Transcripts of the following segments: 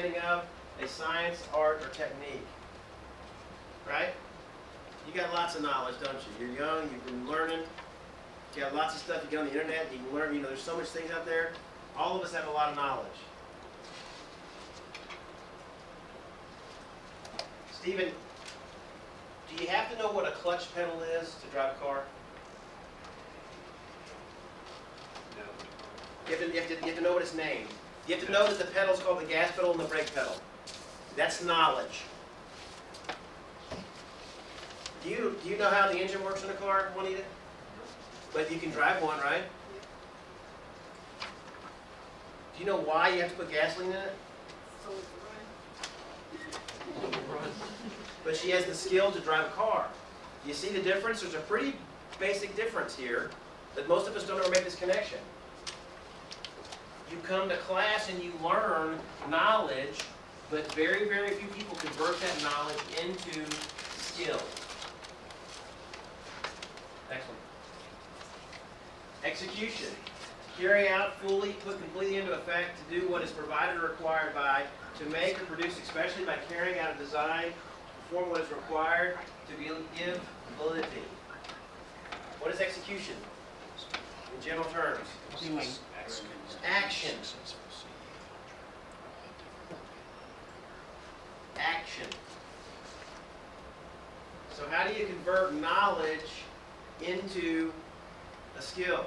understanding of a science, art, or technique. Right? You got lots of knowledge, don't you? You're young, you've been learning. You got lots of stuff you get on the internet, you can learn, there's so much things out there. All of us have a lot of knowledge. Stephen, do you have to know what a clutch pedal is to drive a car? No. You have to know what it's named. You have to know that the pedal is called the gas pedal and the brake pedal. That's knowledge. Do you know how the engine works in a car, Juanita? But you can drive one, right? Do you know why you have to put gasoline in it? So it's run. But she has the skill to drive a car. You see the difference? There's a pretty basic difference here that most of us don't ever make this connection. You come to class and you learn knowledge, but very, very few people convert that knowledge into skill. Next one. Execution. Carry out fully, put completely into effect, to do what is provided or required by, to make or produce, especially by carrying out a design, perform what is required, to give validity. What is execution? In general terms. Doing. Action. Action. So how do you convert knowledge into a skill?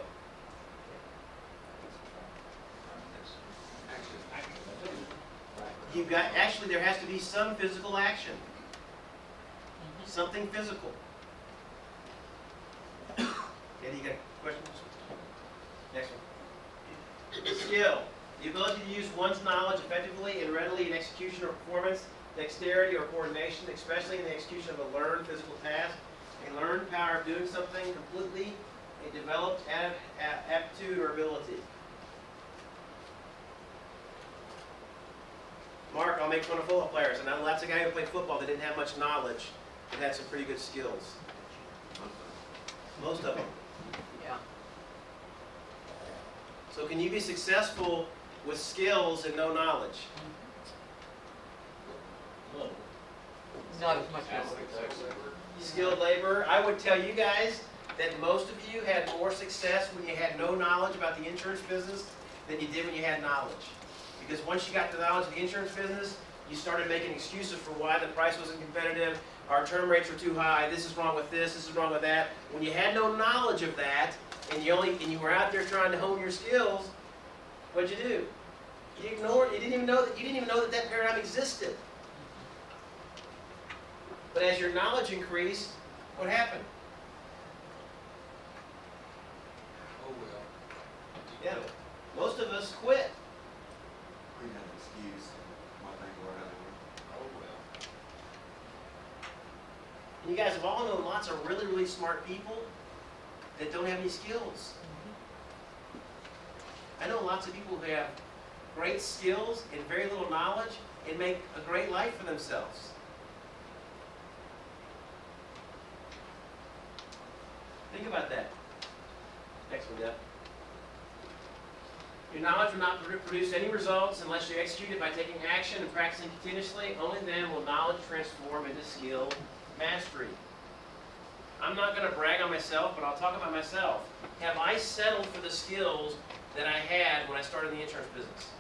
You've got, actually there has to be some physical action. Something physical. Eddie, you got questions? Next one. Skill. The ability to use one's knowledge effectively and readily in execution or performance, dexterity or coordination, especially in the execution of a learned physical task, a learned power of doing something completely, a developed aptitude or ability. Mark, I'll make fun of football players, and I know lots of guys who played football that didn't have much knowledge, but had some pretty good skills. Most of them. Yeah. So can you be successful with skills and no knowledge? Not as much as Skilled labor. I would tell you guys that most of you had more success when you had no knowledge about the insurance business than you did when you had knowledge. Because once you got the knowledge of the insurance business, you started making excuses for why the price wasn't competitive, our term rates were too high, this is wrong with this is wrong with that. When you had no knowledge of that, and you were out there trying to hone your skills, what'd you do? You ignored it. You didn't even know that paradigm existed. But as your knowledge increased, what happened? Oh well. Yeah, most of us quit. We have an excuse. One thing or another. Oh well. And you guys have all known lots of really, really smart people that don't have any skills. I know lots of people who have great skills and very little knowledge and make a great life for themselves. Think about that. Next one, Deb. Your knowledge will not produce any results unless you execute it by taking action and practicing continuously. Only then will knowledge transform into skill mastery. I'm not going to brag on myself, but I'll talk about myself. Have I settled for the skills that I had when I started the insurance business?